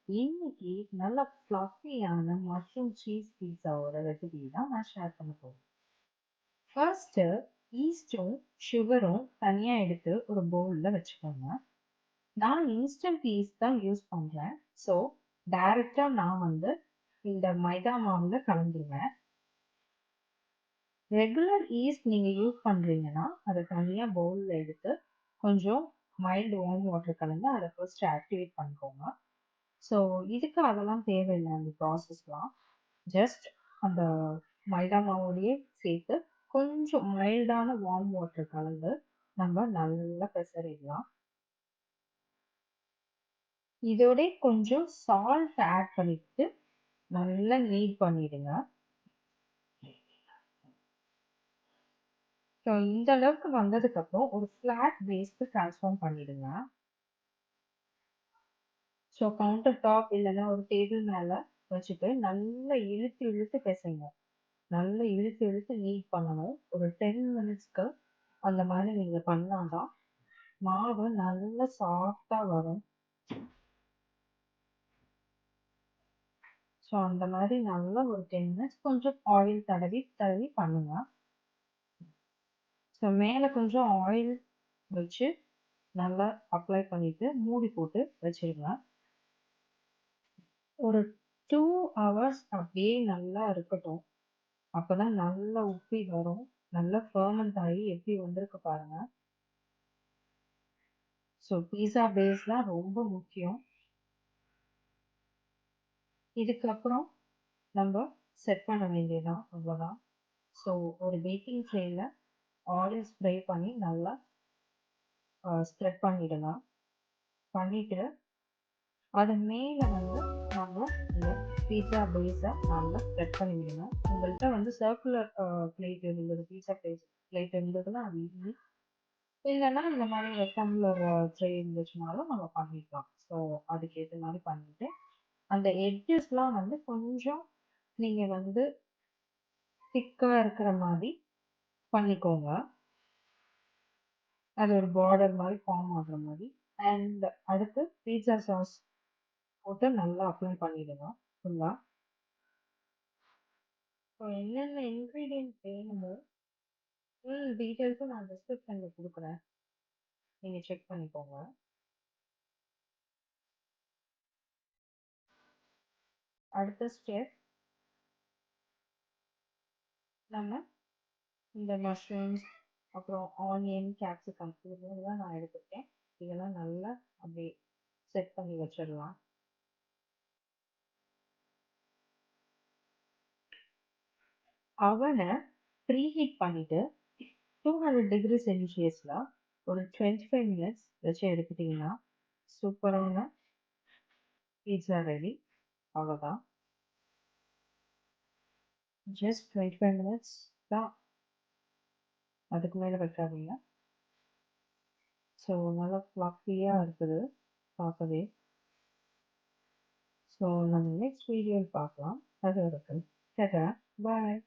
இன்னைக்கு நல்ல ஃப்ளஃபியான mushroom cheese பீஸாவோட recipe தான் நான் ஷேர் பண்ண போறேன். ஃபர்ஸ்ட் ஈஸ்டும் சுகரும் தனியா எடுத்து ஒரு பவுல்ல வச்சுக்கோங்க. நான் இன்ஸ்டன்ட் ஈஸ்ட் தான் யூஸ் பண்றேன். ஸோ டைரக்டா நான் இந்த மைதா மாவுல கலந்துருவேன். ரெகுலர் ஈஸ்ட் நீங்க யூஸ் பண்றீங்கன்னா அதை தனியா பவுல்ல எடுத்து கொஞ்சம் மைல்டு வார்ம் வாட்டர் கலந்து அதை ஃபர்ஸ்ட் ஆக்டிவேட் பண்ணிக்கோங்க. ஸோ இதுக்கு அதெல்லாம் தேவையில்லை அந்த ப்ராசஸ்லாம். ஜஸ்ட் அந்த மைதா மாவோடையே சேர்த்து கொஞ்சம் மைல்டான வார்ம் வாட்டர் கலந்து நம்ம நல்லா பெசறிடலாம். இதோட கொஞ்சம் சால்ட் ஆட் பண்ணிட்டு நல்லா நீட் பண்ணிடுங்க. ஸோ இந்த அளவுக்கு வந்ததுக்கு அப்புறம் ஒரு ஃபிளாட் பேஸ்க்கு ட்ரான்ஸ்ஃபார்ம் பண்ணிடுங்க. ஸோ கவுண்டர் டாப் இல்லைன்னா ஒரு டேபிள் மேல வச்சுட்டு நல்லா இழுத்து இழுத்து பிசைங்க. நல்லா இழுத்து இழுத்து நீட் பண்ணணும். ஒரு 10 மினிட்ஸ்க்கு அந்த மாதிரி நீங்க பண்ணாதான் மாவு நல்லா சாஃப்டா வரும். ஸோ அந்த மாதிரி நல்லா ஒரு 10 மினிட்ஸ் கொஞ்சம் ஆயில் தடவி தடவி பண்ணுங்க. ஸோ மேலே கொஞ்சம் ஆயில் வச்சு நல்லா அப்ளை பண்ணிட்டு மூடி போட்டு வச்சிருங்க. ஒரு 2 ஹவர்ஸ் அப்படியே நல்லா இருக்கட்டும். அப்பதான் நல்லா உப்பி வரும். நல்லா ஃபெர்மெண்ட் ஆகி எப்படி வந்திருக்கு பாருங்க. ஸோ பீஸா பேஸ்லாம் ரொம்ப முக்கியம். இதுக்கப்புறம் நம்ம செட் பண்ண வேண்டியதுதான், அவ்வளோதான். ஸோ ஒரு பேக்கிங் ட்ரேல ஆயில் ஸ்ப்ரே பண்ணி நல்லா ஸ்ப்ரெட் பண்ணிடலாம். பண்ணிட்டு அது மேலே நம்ம இந்த பீஸா பேஸை நல்லா ஸ்ப்ரெட் பண்ணி விடணும். உங்கள்கிட்ட சர்க்குலர் பிளேட் இருந்தது, பீஸா பிளேட் இருந்ததுன்னா அது ஈஸி. இல்லைன்னா இந்த மாதிரி ரெக்டாங்குலர் ட்ரே இருந்துச்சுனாலும் நம்ம பண்ணிக்கலாம். ஸோ அதுக்கேற்ற மாதிரி பண்ணிட்டு அந்த எட்ஜஸ்லாம் கொஞ்சம் நீங்க திக்கா இருக்கிற மாதிரி பண்ணிக்கோங்க. அது ஒரு பார்டர் மாதிரி ஃபார்ம் ஆகுற மாதிரி. அண்ட் அடுத்து பீட்சா சாஸ் போட்டு நல்லா அப்ளை பண்ணிடுங்க ஃபுல்லா. ஸோ என்னென்ன இன்க்ரீடியன்ட் வேணுமோ ஃபுல் டீட்டெயில்ஸும் நான் டிஸ்கிரிப்ஷனில் கொடுக்குறேன், நீங்கள் செக் பண்ணிக்கோங்க. அடுத்த ஸ்டெப், நம்ம இந்த மஷ்ரூம்ஸ் அப்புறம் ஆனியன் கேப்சிகம் இதெல்லாம் நான் எடுத்துருக்கேன். இதெல்லாம் நல்லா அப்படியே செட் பண்ணி வச்சிடலாம். அவனை ப்ரீஹீட் பண்ணிட்டு 200 டிகிரி செல்சியஸில் ஒரு 25 மினிட்ஸ் வச்சு எடுத்துட்டிங்கன்னா சூப்பரான பீட்சா ரெடி. அவ்வளோதான். ஜஸ்ட் 25 மினிட்ஸ் தான், அதுக்கு மேலே வைக்காதீங்க. ஸோ நல்லா ஃப்ளஃபியாக இருக்குது பார்க்கவே. ஸோ நம்ம நெக்ஸ்ட் வீடியோவில் பார்க்கலாம். அது வரைக்கும் டாடா, பாய்.